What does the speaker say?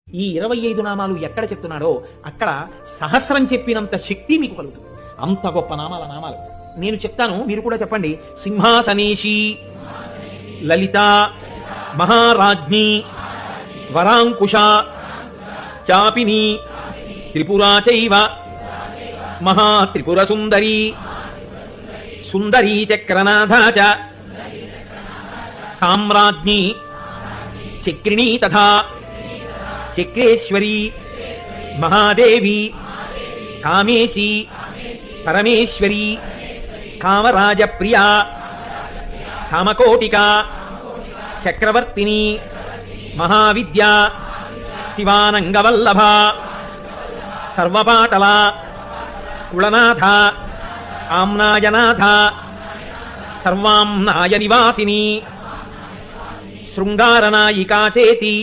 ఈ 25 నామాలు ఎక్కడ చెప్తున్నాడో అక్కడ సహస్రం చెప్పినంత శక్తి మీకు కలుగుతుంది. అంత గొప్ప నామాలు నేను చెప్తాను, మీరు కూడా చెప్పండి. సింహాసనేషి, లలిత, మహారాజ్ఞి, వరాంకుశ, చాపిని, త్రిపురా చైవ, మహాత్రిపుర సుందరి, సుందరీ చక్రనాథ చ, సామ్రాజ్ఞి, చక్రిణీ తథా చక్రేశ్వరి, మహాదేవి, కామేశి, పరమేశ్వరి, కామరాజ ప్రియా, కామకోటిక, చక్రవర్తిని, మహావిద్య, శివానంగవల్లభ, సర్వపాటల, కుళనాథ, ఆమ్నాయనాథ, సర్వాంనాయ నివాసిని, శృంగారనాయికా చేతి,